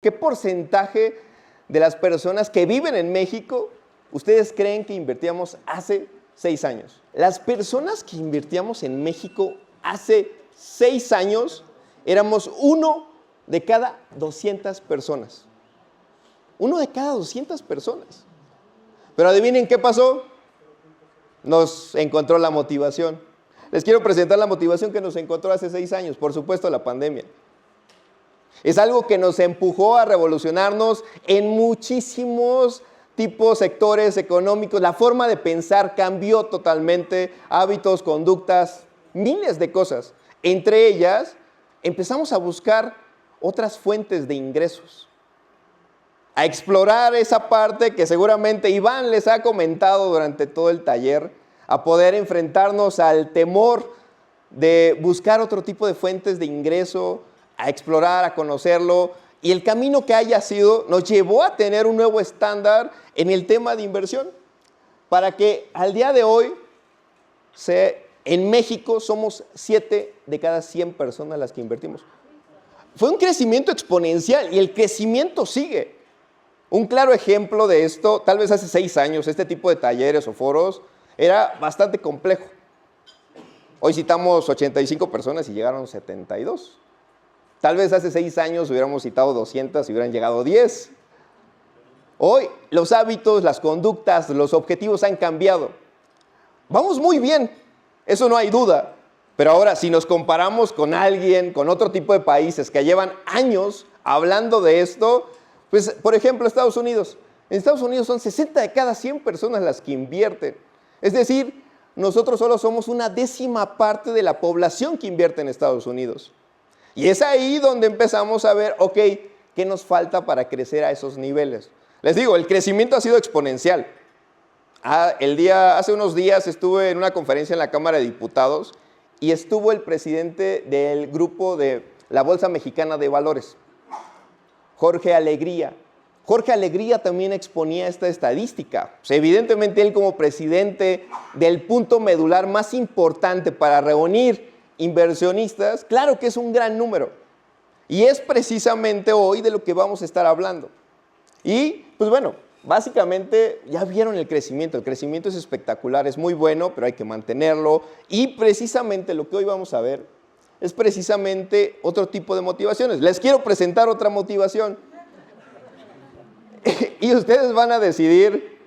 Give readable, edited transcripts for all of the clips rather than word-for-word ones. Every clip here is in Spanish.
¿Qué porcentaje de las personas que viven en México ustedes creen que invertíamos hace 6 años? Las personas que invertíamos en México hace 6 años éramos 1 de cada 200 personas. 1 de cada 200 personas. Pero adivinen qué pasó. Nos encontró la motivación. Les quiero presentar la motivación que nos encontró hace 6 años. Por supuesto, la pandemia. Es algo que nos empujó a revolucionarnos en muchísimos tipos, sectores económicos. La forma de pensar cambió totalmente, hábitos, conductas, miles de cosas. Entre ellas, empezamos a buscar otras fuentes de ingresos, a explorar esa parte que seguramente Iván les ha comentado durante todo el taller, a poder enfrentarnos al temor de buscar otro tipo de fuentes de ingreso, a explorar, a conocerlo, y el camino que haya sido nos llevó a tener un nuevo estándar en el tema de inversión, para que al día de hoy en México somos 7 de cada 100 personas las que invertimos. Fue un crecimiento exponencial y el crecimiento sigue. Un claro ejemplo de esto, tal vez hace 6 años, este tipo de talleres o foros era bastante complejo. Hoy citamos 85 personas y llegaron 72. Tal vez hace 6 años hubiéramos citado 200 y hubieran llegado 10. Hoy los hábitos, las conductas, los objetivos han cambiado. Vamos muy bien, eso no hay duda. Pero ahora, si nos comparamos con alguien, con otro tipo de países que llevan años hablando de esto, pues, por ejemplo, Estados Unidos. En Estados Unidos son 60 de cada 100 personas las que invierten. Es decir, nosotros solo somos una 10ª parte de la población que invierte en Estados Unidos. Y es ahí donde empezamos a ver, ok, ¿qué nos falta para crecer a esos niveles? Les digo, el crecimiento ha sido exponencial. Hace unos días estuve en una conferencia en la Cámara de Diputados y estuvo el presidente del grupo de la Bolsa Mexicana de Valores, Jorge Alegría. Jorge Alegría también exponía esta estadística. Pues evidentemente él, como presidente del punto medular más importante para reunir inversionistas, claro que es un gran número. Y es precisamente hoy de lo que vamos a estar hablando. Y pues bueno, básicamente ya vieron el crecimiento es espectacular, es muy bueno, pero hay que mantenerlo. Y precisamente lo que hoy vamos a ver es precisamente otro tipo de motivaciones. Les quiero presentar otra motivación. Y ustedes van a decidir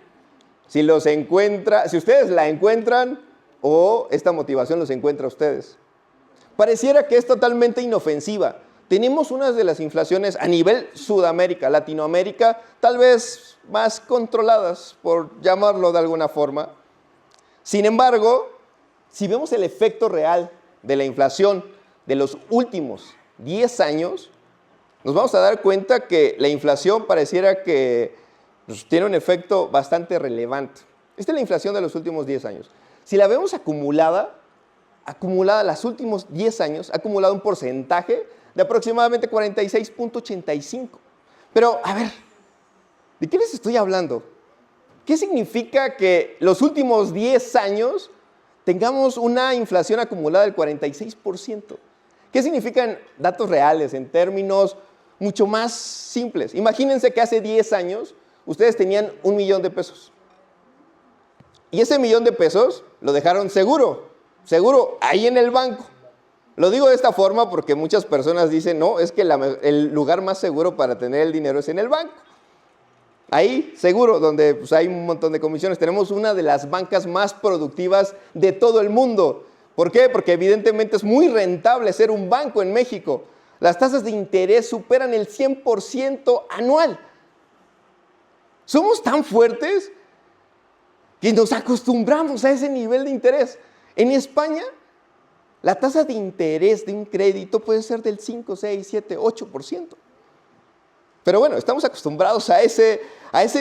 si ustedes la encuentran o esta motivación los encuentra a ustedes. Pareciera que es totalmente inofensiva. Tenemos una de las inflaciones a nivel Sudamérica, Latinoamérica, tal vez más controladas, por llamarlo de alguna forma. Sin embargo, si vemos el efecto real de la inflación de los últimos 10 años, nos vamos a dar cuenta que la inflación pareciera que tiene un efecto bastante relevante. Esta es la inflación de los últimos 10 años. Si la vemos acumulada los últimos 10 años, ha acumulado un porcentaje de aproximadamente 46.85. Pero, a ver, ¿de qué les estoy hablando? ¿Qué significa que los últimos 10 años tengamos una inflación acumulada del 46%? ¿Qué significan datos reales en términos mucho más simples? Imagínense que hace 10 años ustedes tenían $1 millón. Y ese $1 millón lo dejaron seguro ahí en el banco. Lo digo de esta forma porque muchas personas dicen, no, es que el lugar más seguro para tener el dinero es en el banco. Ahí, seguro, donde pues, hay un montón de comisiones. Tenemos una de las bancas más productivas de todo el mundo. ¿Por qué? Porque evidentemente es muy rentable ser un banco en México. Las tasas de interés superan el 100% anual. Somos tan fuertes que nos acostumbramos a ese nivel de interés. En España, la tasa de interés de un crédito puede ser del 5, 6, 7, 8%. Pero bueno, estamos acostumbrados a ese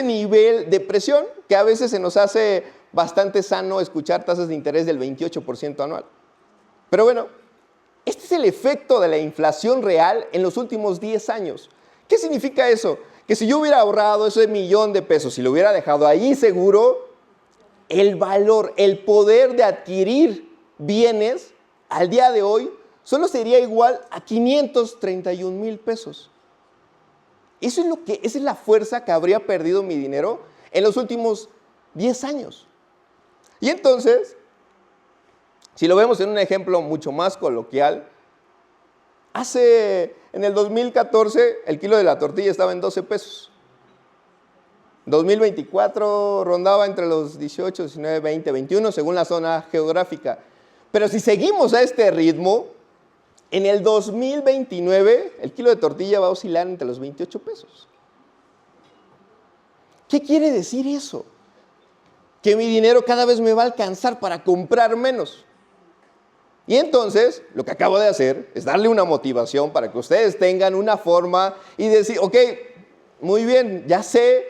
nivel de presión que a veces se nos hace bastante sano escuchar tasas de interés del 28% anual. Pero bueno, este es el efecto de la inflación real en los últimos 10 años. ¿Qué significa eso? Que si yo hubiera ahorrado ese $1 millón y lo hubiera dejado ahí seguro, el valor, el poder de adquirir bienes al día de hoy solo sería igual a $531,000. Esa es la fuerza que habría perdido mi dinero en los últimos 10 años. Y entonces, si lo vemos en un ejemplo mucho más coloquial, en el 2014 el kilo de la tortilla estaba en 12 pesos. 2024 rondaba entre los 18, 19, 20, 21, según la zona geográfica. Pero si seguimos a este ritmo, en el 2029 el kilo de tortilla va a oscilar entre los 28 pesos. ¿Qué quiere decir eso? Que mi dinero cada vez me va a alcanzar para comprar menos. Y entonces, lo que acabo de hacer es darle una motivación para que ustedes tengan una forma y decir, ok, muy bien, ya sé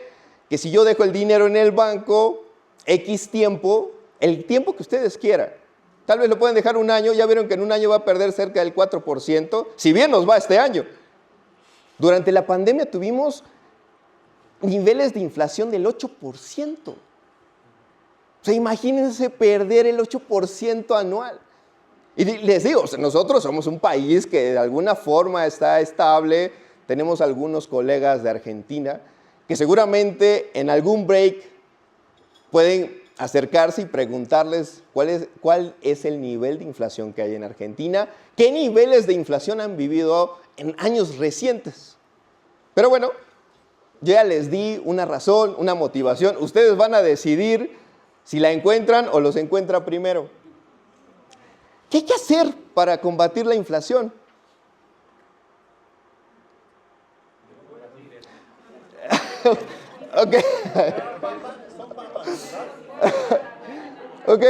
que si yo dejo el dinero en el banco, X tiempo, el tiempo que ustedes quieran, tal vez lo pueden dejar un año, ya vieron que en un año va a perder cerca del 4%, si bien nos va este año. Durante la pandemia tuvimos niveles de inflación del 8%. O sea, imagínense perder el 8% anual. Y les digo, nosotros somos un país que de alguna forma está estable, tenemos algunos colegas de Argentina que seguramente en algún break pueden acercarse y preguntarles cuál es el nivel de inflación que hay en Argentina, qué niveles de inflación han vivido en años recientes. Pero bueno, yo ya les di una razón, una motivación, ustedes van a decidir si la encuentran o los encuentra primero. ¿Qué hay que hacer para combatir la inflación? Ok. Ok.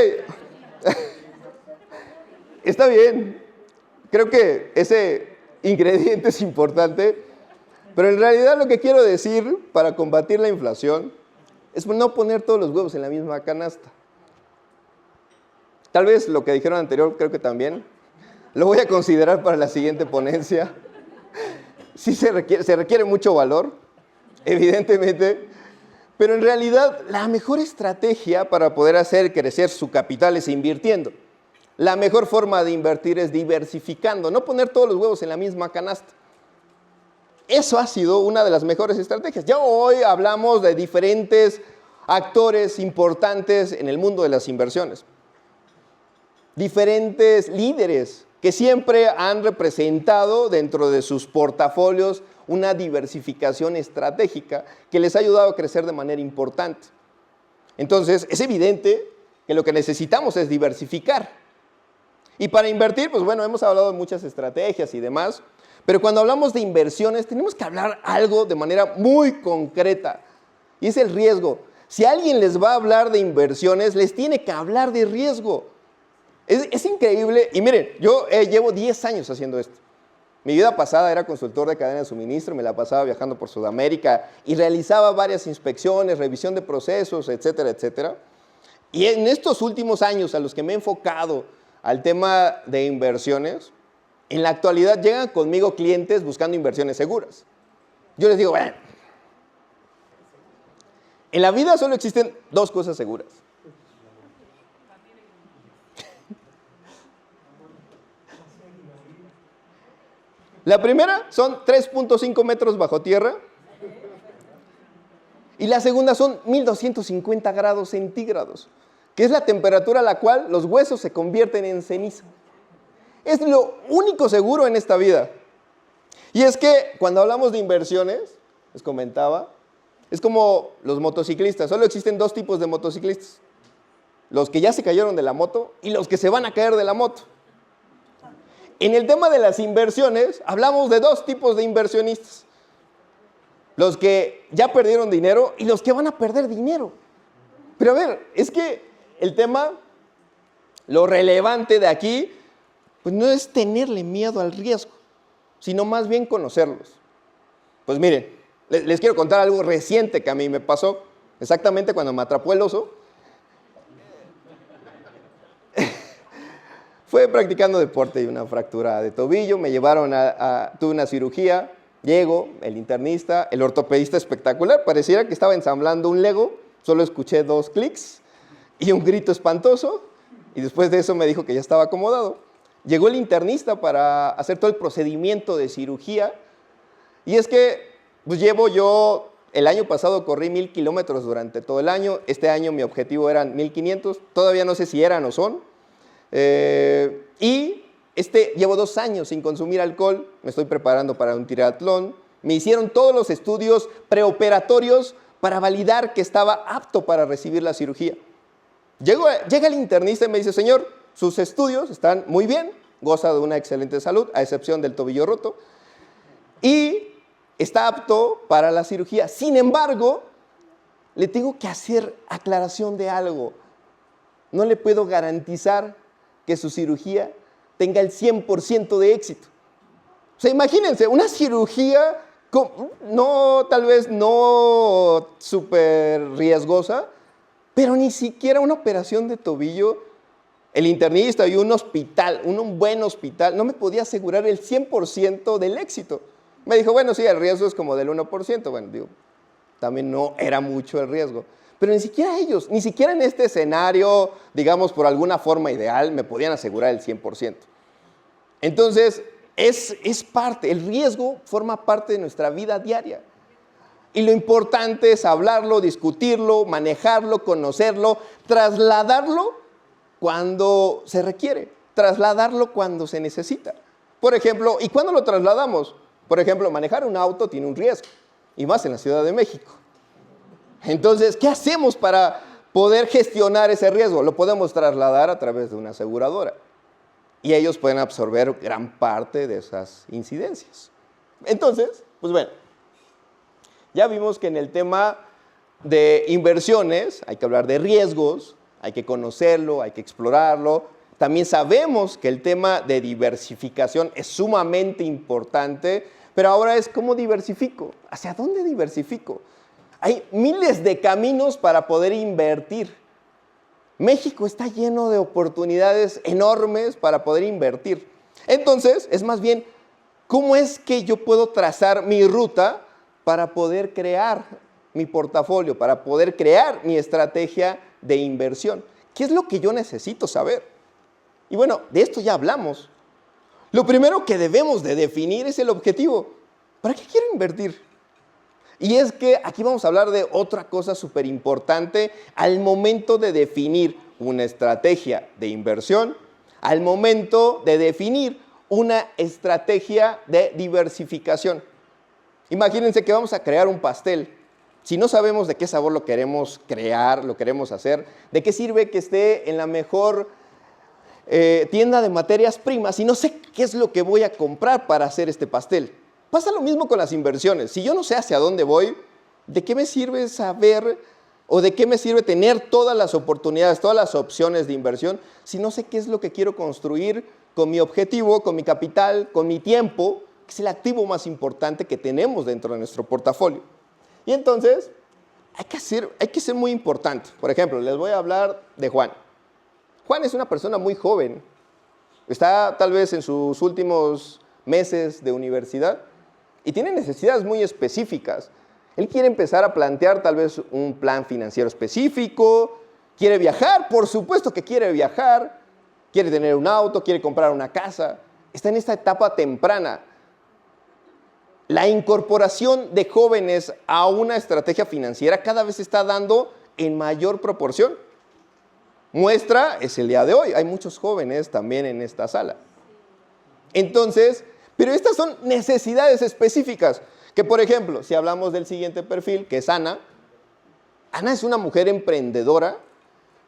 Está bien. Creo que ese ingrediente es importante, pero en realidad lo que quiero decir para combatir la inflación es no poner todos los huevos en la misma canasta. Tal vez lo que dijeron anterior, creo que también. Lo voy a considerar para la siguiente ponencia. Sí se requiere mucho valor, evidentemente, pero en realidad la mejor estrategia para poder hacer crecer su capital es invirtiendo. La mejor forma de invertir es diversificando, no poner todos los huevos en la misma canasta. Eso ha sido una de las mejores estrategias. Ya hoy hablamos de diferentes actores importantes en el mundo de las inversiones. Diferentes líderes que siempre han representado dentro de sus portafolios una diversificación estratégica que les ha ayudado a crecer de manera importante. Entonces, es evidente que lo que necesitamos es diversificar. Y para invertir, pues bueno, hemos hablado de muchas estrategias y demás, pero cuando hablamos de inversiones tenemos que hablar algo de manera muy concreta, y es el riesgo. Si alguien les va a hablar de inversiones, les tiene que hablar de riesgo. Es increíble, y miren, yo llevo 10 años haciendo esto. Mi vida pasada era consultor de cadena de suministro, me la pasaba viajando por Sudamérica y realizaba varias inspecciones, revisión de procesos, etcétera, etcétera. Y en estos últimos años a los que me he enfocado al tema de inversiones, en la actualidad llegan conmigo clientes buscando inversiones seguras. Yo les digo, bueno, en la vida solo existen dos cosas seguras. La primera son 3.5 metros bajo tierra y la segunda son 1250 grados centígrados, que es la temperatura a la cual los huesos se convierten en ceniza. Es lo único seguro en esta vida. Y es que cuando hablamos de inversiones, les comentaba, es como los motociclistas. Solo existen dos tipos de motociclistas: los que ya se cayeron de la moto y los que se van a caer de la moto. En el tema de las inversiones, hablamos de dos tipos de inversionistas: los que ya perdieron dinero y los que van a perder dinero. Pero a ver, es que el tema, lo relevante de aquí, pues no es tenerle miedo al riesgo, sino más bien conocerlos. Pues miren, les quiero contar algo reciente que a mí me pasó, exactamente cuando me atrapó el oso. Fue practicando deporte y una fractura de tobillo, me llevaron tuve una cirugía, llego, el internista, el ortopedista espectacular, pareciera que estaba ensamblando un Lego, solo escuché 2 clics y un grito espantoso, y después de eso me dijo que ya estaba acomodado. Llegó el internista para hacer todo el procedimiento de cirugía, y es que Pues llevo yo, el año pasado corrí 1000 kilómetros durante todo el año. Este año mi objetivo eran 1500. Todavía no sé si eran o son. Llevo 2 años sin consumir alcohol. Me estoy preparando para un triatlón. Me hicieron todos los estudios preoperatorios para validar que estaba apto para recibir la cirugía. Llega el internista y me dice, señor, sus estudios están muy bien, goza de una excelente salud, a excepción del tobillo roto, y está apto para la cirugía. Sin embargo, le tengo que hacer aclaración de algo. No le puedo garantizar que su cirugía tenga el 100% de éxito. O sea, imagínense, una cirugía tal vez no súper riesgosa, pero ni siquiera una operación de tobillo. El internista y un buen hospital, no me podía asegurar el 100% del éxito. Me dijo, bueno, sí, el riesgo es como del 1%. Bueno, digo, también no era mucho el riesgo. Pero ni siquiera ellos, ni siquiera en este escenario, digamos, por alguna forma ideal, me podían asegurar el 100%. Entonces, es parte, el riesgo forma parte de nuestra vida diaria. Y lo importante es hablarlo, discutirlo, manejarlo, conocerlo, trasladarlo cuando se requiere, trasladarlo cuando se necesita. Por ejemplo, ¿y cuándo lo trasladamos? Por ejemplo, manejar un auto tiene un riesgo, y más en la Ciudad de México. Entonces, ¿qué hacemos para poder gestionar ese riesgo? Lo podemos trasladar a través de una aseguradora. Y ellos pueden absorber gran parte de esas incidencias. Entonces, pues bueno, ya vimos que en el tema de inversiones hay que hablar de riesgos, hay que conocerlo, hay que explorarlo. También sabemos que el tema de diversificación es sumamente importante, pero ahora es ¿cómo diversifico? ¿Hacia dónde diversifico? Hay miles de caminos para poder invertir. México está lleno de oportunidades enormes para poder invertir. Entonces, es más bien, ¿cómo es que yo puedo trazar mi ruta para poder crear mi portafolio, para poder crear mi estrategia de inversión? ¿Qué es lo que yo necesito saber? Y bueno, de esto ya hablamos. Lo primero que debemos de definir es el objetivo. ¿Para qué quiero invertir? Y es que aquí vamos a hablar de otra cosa súper importante al momento de definir una estrategia de inversión, al momento de definir una estrategia de diversificación. Imagínense que vamos a crear un pastel. Si no sabemos de qué sabor lo queremos crear, lo queremos hacer, ¿de qué sirve que esté en la mejor tienda de materias primas si no sé qué es lo que voy a comprar para hacer este pastel? Pasa lo mismo con las inversiones. Si yo no sé hacia dónde voy, ¿de qué me sirve saber o de qué me sirve tener todas las oportunidades, todas las opciones de inversión si no sé qué es lo que quiero construir con mi objetivo, con mi capital, con mi tiempo, que es el activo más importante que tenemos dentro de nuestro portafolio? Y entonces, hay que ser muy importante. Por ejemplo, les voy a hablar de Juan. Juan es una persona muy joven. Está tal vez en sus últimos meses de universidad y tiene necesidades muy específicas. Él quiere empezar a plantear tal vez un plan financiero específico, quiere viajar, por supuesto que quiere viajar, quiere tener un auto, quiere comprar una casa. Está en esta etapa temprana. La incorporación de jóvenes a una estrategia financiera cada vez se está dando en mayor proporción. Muestra es el día de hoy. Hay muchos jóvenes también en esta sala. Entonces, pero estas son necesidades específicas. Que, por ejemplo, si hablamos del siguiente perfil, que es Ana. Ana es una mujer emprendedora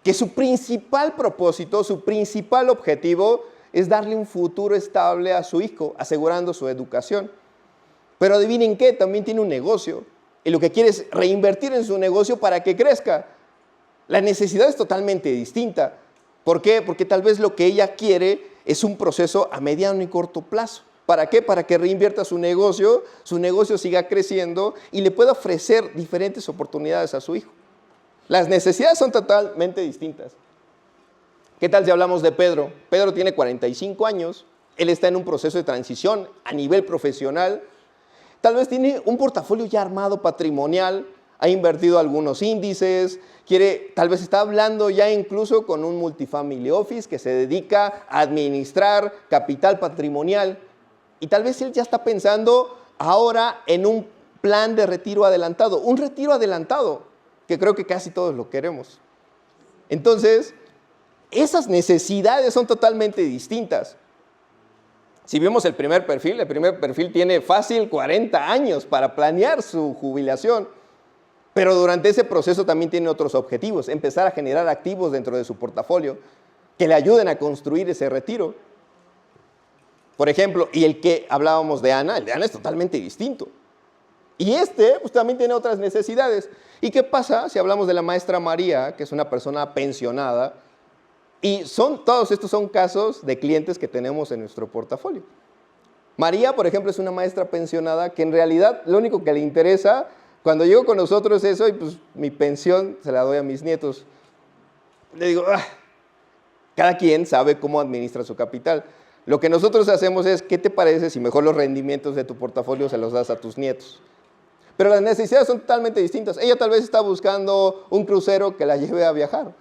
que su principal propósito, su principal objetivo es darle un futuro estable a su hijo, asegurando su educación. Pero adivinen qué, también tiene un negocio y lo que quiere es reinvertir en su negocio para que crezca. La necesidad es totalmente distinta. ¿Por qué? Porque tal vez lo que ella quiere es un proceso a mediano y corto plazo. ¿Para qué? Para que reinvierta su negocio siga creciendo y le pueda ofrecer diferentes oportunidades a su hijo. Las necesidades son totalmente distintas. ¿Qué tal si hablamos de Pedro? Pedro tiene 45 años, él está en un proceso de transición a nivel profesional. Tal vez tiene un portafolio ya armado patrimonial, ha invertido algunos índices, tal vez está hablando ya incluso con un multifamily office que se dedica a administrar capital patrimonial. Y tal vez él ya está pensando ahora en un plan de retiro adelantado. Un retiro adelantado, que creo que casi todos lo queremos. Entonces, esas necesidades son totalmente distintas. Si vemos el primer perfil tiene fácil 40 años para planear su jubilación, pero durante ese proceso también tiene otros objetivos, empezar a generar activos dentro de su portafolio que le ayuden a construir ese retiro. Por ejemplo, y el que hablábamos de Ana, el de Ana es totalmente distinto. Y pues también tiene otras necesidades. ¿Y qué pasa si hablamos de la maestra María, que es una persona pensionada? Y todos estos son casos de clientes que tenemos en nuestro portafolio. María, por ejemplo, es una maestra pensionada que en realidad lo único que le interesa cuando llegó con nosotros es eso, y pues mi pensión se la doy a mis nietos. Le digo, cada quien sabe cómo administra su capital. Lo que nosotros hacemos es, ¿qué te parece si mejor los rendimientos de tu portafolio se los das a tus nietos? Pero las necesidades son totalmente distintas. Ella tal vez está buscando un crucero que la lleve a viajar.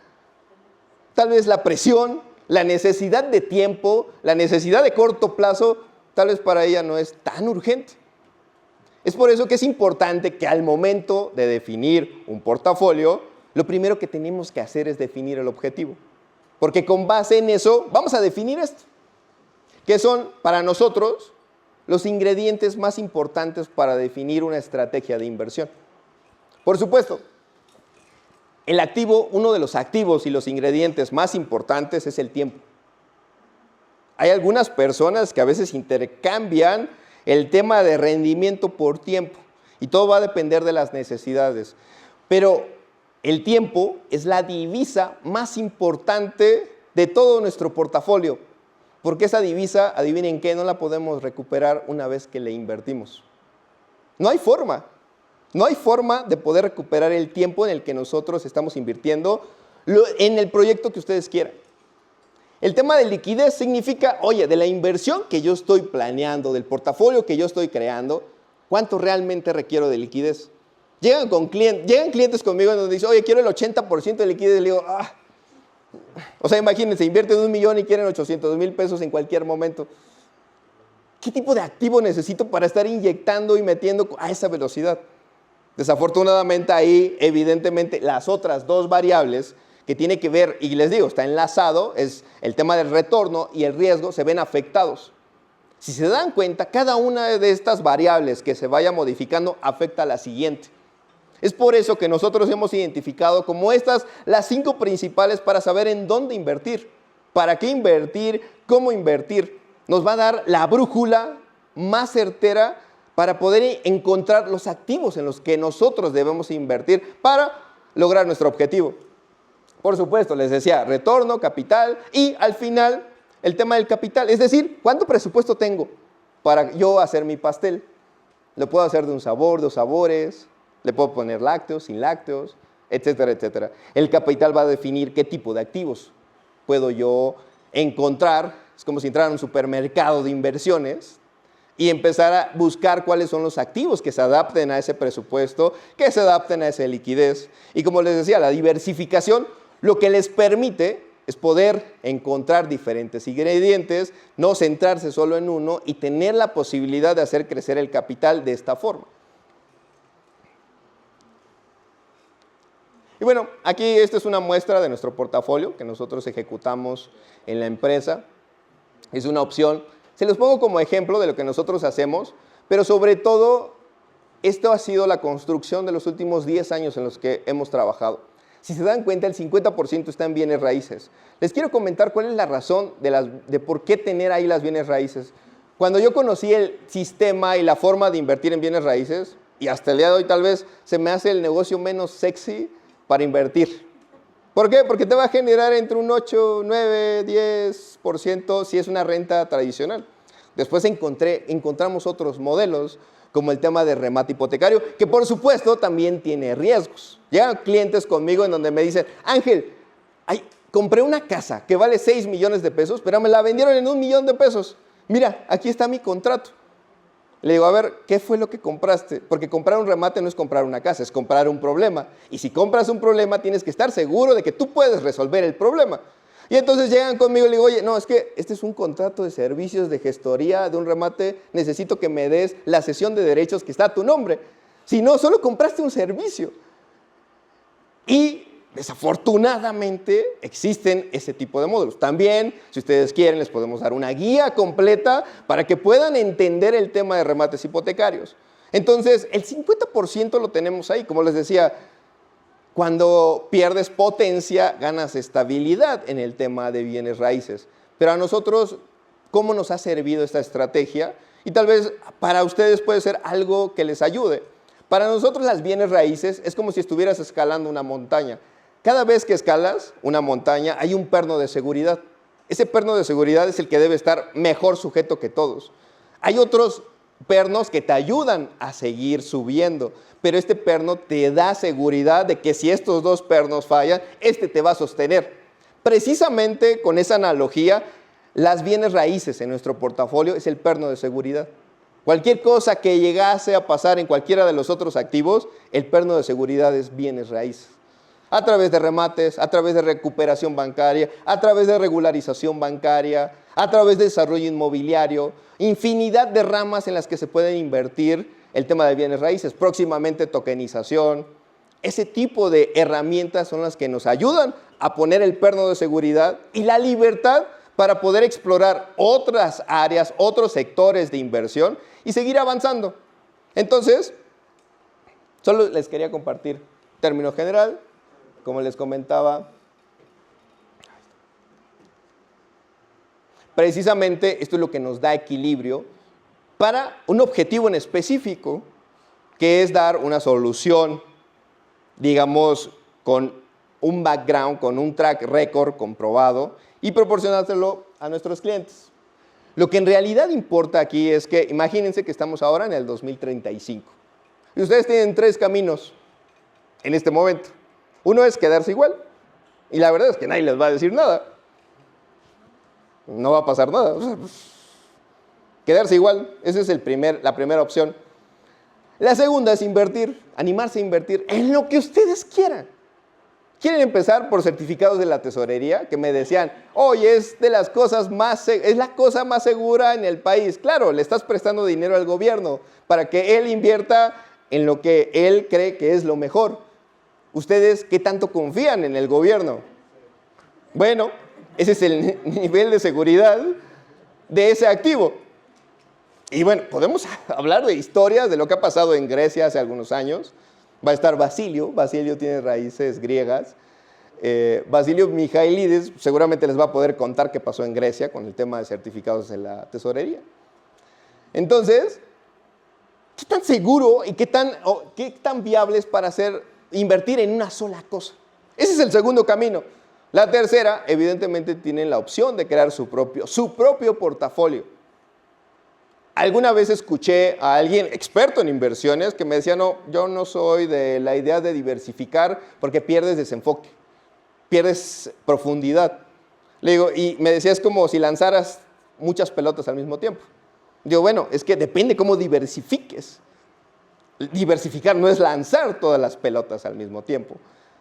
Tal vez la presión, la necesidad de tiempo, la necesidad de corto plazo, tal vez para ella no es tan urgente. Es por eso que es importante que al momento de definir un portafolio, lo primero que tenemos que hacer es definir el objetivo. Porque con base en eso vamos a definir esto, que son para nosotros los ingredientes más importantes para definir una estrategia de inversión. Por supuesto, uno de los activos y los ingredientes más importantes es el tiempo. Hay algunas personas que a veces intercambian el tema de rendimiento por tiempo y todo va a depender de las necesidades. Pero el tiempo es la divisa más importante de todo nuestro portafolio, porque esa divisa, adivinen qué, no la podemos recuperar una vez que le invertimos. No hay forma. No hay forma de poder recuperar el tiempo en el que nosotros estamos invirtiendo en el proyecto que ustedes quieran. El tema de liquidez significa, oye, de la inversión que yo estoy planeando, del portafolio que yo estoy creando, ¿cuánto realmente requiero de liquidez? Llegan clientes conmigo en donde dicen, oye, quiero el 80% de liquidez. Y le digo, o sea, imagínense, invierten $1 millón y quieren 800,000 pesos en cualquier momento. ¿Qué tipo de activo necesito para estar inyectando y metiendo a esa velocidad? Desafortunadamente ahí, evidentemente, las otras dos variables que tiene que ver, y les digo, está enlazado, es el tema del retorno y el riesgo, se ven afectados. Si se dan cuenta, cada una de estas variables que se vaya modificando afecta a la siguiente. Es por eso que nosotros hemos identificado como estas las 5 principales para saber en dónde invertir, para qué invertir, cómo invertir. Nos va a dar la brújula más certera para poder encontrar los activos en los que nosotros debemos invertir para lograr nuestro objetivo. Por supuesto, les decía, retorno, capital y al final el tema del capital. Es decir, ¿cuánto presupuesto tengo para yo hacer mi pastel? Lo puedo hacer de un sabor, 2 sabores, le puedo poner lácteos, sin lácteos, etcétera, etcétera. El capital va a definir qué tipo de activos puedo yo encontrar. Es como si entrara a un supermercado de inversiones y empezar a buscar cuáles son los activos que se adapten a ese presupuesto, que se adapten a esa liquidez. Y como les decía, la diversificación lo que les permite es poder encontrar diferentes ingredientes, no centrarse solo en uno y tener la posibilidad de hacer crecer el capital de esta forma. Y bueno, aquí esta es una muestra de nuestro portafolio que nosotros ejecutamos en la empresa. Es una opción. Se los pongo como ejemplo de lo que nosotros hacemos, pero sobre todo, esto ha sido la construcción de los últimos 10 años en los que hemos trabajado. Si se dan cuenta, el 50% está en bienes raíces. Les quiero comentar cuál es la razón de por qué tener ahí las bienes raíces. Cuando yo conocí el sistema y la forma de invertir en bienes raíces, y hasta el día de hoy tal vez se me hace el negocio menos sexy para invertir. ¿Por qué? Porque te va a generar entre un 8, 9, 10% si es una renta tradicional. Después encontramos otros modelos, como el tema de remate hipotecario, que por supuesto también tiene riesgos. Llegan clientes conmigo en donde me dicen, Ángel, compré una casa que vale 6 millones de pesos, pero me la vendieron en 1 millón de pesos. Mira, aquí está mi contrato. Le digo, a ver, ¿qué fue lo que compraste? Porque comprar un remate no es comprar una casa, es comprar un problema. Y si compras un problema, tienes que estar seguro de que tú puedes resolver el problema. Y entonces llegan conmigo y le digo, oye, no, es que este es un contrato de servicios de gestoría de un remate, necesito que me des la cesión de derechos que está a tu nombre. Si no, solo compraste un servicio. Y desafortunadamente existen ese tipo de módulos. También, si ustedes quieren, les podemos dar una guía completa para que puedan entender el tema de remates hipotecarios. Entonces, el 50% lo tenemos ahí. Como les decía, cuando pierdes potencia, ganas estabilidad en el tema de bienes raíces. Pero a nosotros, ¿cómo nos ha servido esta estrategia? Y tal vez para ustedes puede ser algo que les ayude. Para nosotros las bienes raíces es como si estuvieras escalando una montaña. Cada vez que escalas una montaña hay un perno de seguridad. Ese perno de seguridad es el que debe estar mejor sujeto que todos. Hay otros pernos que te ayudan a seguir subiendo, pero este perno te da seguridad de que si estos dos pernos fallan, este te va a sostener. Precisamente con esa analogía, las bienes raíces en nuestro portafolio es el perno de seguridad. Cualquier cosa que llegase a pasar en cualquiera de los otros activos, el perno de seguridad es bienes raíces. A través de remates, a través de recuperación bancaria, a través de regularización bancaria, a través de desarrollo inmobiliario, infinidad de ramas en las que se pueden invertir el tema de bienes raíces, próximamente tokenización. Ese tipo de herramientas son las que nos ayudan a poner el perno de seguridad y la libertad para poder explorar otras áreas, otros sectores de inversión y seguir avanzando. Entonces, solo les quería compartir término general, como les comentaba. Precisamente esto es lo que nos da equilibrio para un objetivo en específico, que es dar una solución, digamos, con un background, con un track record comprobado y proporcionárselo a nuestros clientes. Lo que en realidad importa aquí es que, imagínense que estamos ahora en el 2035 y ustedes tienen 3 caminos en este momento. Uno es quedarse igual y la verdad es que nadie les va a decir nada. No va a pasar nada. O sea, quedarse igual, esa es la primera opción. La segunda es invertir, animarse a invertir en lo que ustedes quieran. Quieren empezar por certificados de la tesorería, que me decían, oye, es la cosa más segura en el país. Claro, le estás prestando dinero al gobierno para que él invierta en lo que él cree que es lo mejor. ¿Ustedes qué tanto confían en el gobierno? Bueno, ese es el nivel de seguridad de ese activo. Y bueno, podemos hablar de historias de lo que ha pasado en Grecia hace algunos años. Va a estar Basilio tiene raíces griegas. Basilio Michailidis seguramente les va a poder contar qué pasó en Grecia con el tema de certificados de la tesorería. Entonces, ¿qué tan seguro y qué tan viable es para invertir en una sola cosa? Ese es el segundo camino. La tercera, evidentemente, tienen la opción de crear su propio portafolio. Alguna vez escuché a alguien experto en inversiones que me decía, no, yo no soy de la idea de diversificar porque pierdes desenfoque, pierdes profundidad. Le digo, y me decía, es como si lanzaras muchas pelotas al mismo tiempo. Digo, bueno, es que depende cómo diversifiques. Diversificar no es lanzar todas las pelotas al mismo tiempo.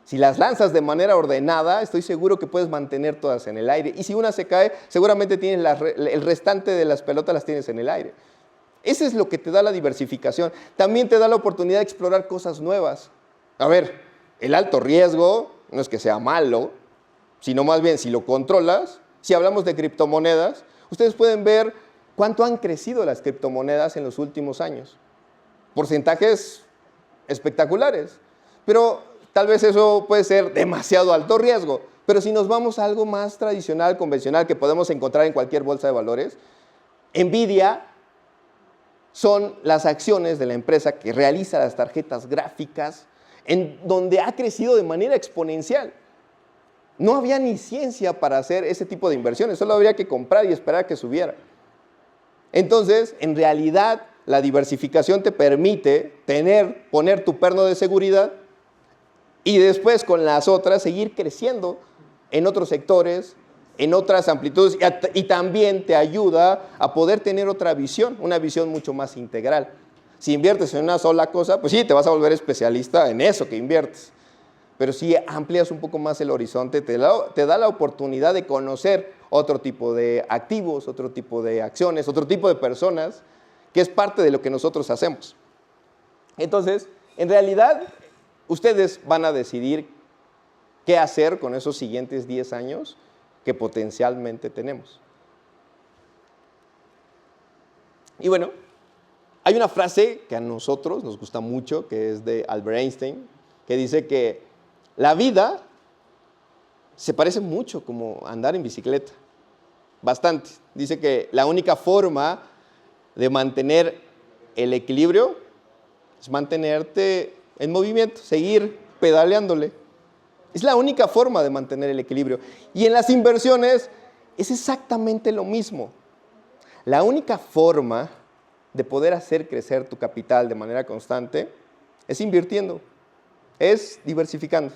Si las lanzas de manera ordenada, estoy seguro que puedes mantener todas en el aire. Y si una se cae, seguramente tienes el restante de las pelotas las tienes en el aire. Eso es lo que te da la diversificación. También te da la oportunidad de explorar cosas nuevas. A ver, el alto riesgo no es que sea malo, sino más bien si lo controlas. Si hablamos de criptomonedas, ustedes pueden ver cuánto han crecido las criptomonedas en los últimos años. Porcentajes espectaculares. Pero tal vez eso puede ser demasiado alto riesgo, pero si nos vamos a algo más tradicional, convencional, que podemos encontrar en cualquier bolsa de valores, Nvidia son las acciones de la empresa que realiza las tarjetas gráficas, en donde ha crecido de manera exponencial. No había ni ciencia para hacer ese tipo de inversiones, solo habría que comprar y esperar que subiera. Entonces, en realidad, la diversificación te permite poner tu perno de seguridad y después con las otras seguir creciendo en otros sectores, en otras amplitudes y también te ayuda a poder tener otra visión, una visión mucho más integral. Si inviertes en una sola cosa, pues sí, te vas a volver especialista en eso que inviertes. Pero si amplias un poco más el horizonte, te da la oportunidad de conocer otro tipo de activos, otro tipo de acciones, otro tipo de personas, que es parte de lo que nosotros hacemos. Entonces, en realidad, ustedes van a decidir qué hacer con esos siguientes 10 años que potencialmente tenemos. Y bueno, hay una frase que a nosotros nos gusta mucho, que es de Albert Einstein, que dice que la vida se parece mucho como andar en bicicleta, bastante. Dice que la única forma de mantener el equilibrio es mantenerte en movimiento, seguir pedaleándole. Es la única forma de mantener el equilibrio. Y en las inversiones es exactamente lo mismo. La única forma de poder hacer crecer tu capital de manera constante es invirtiendo, es diversificando.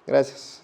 Gracias.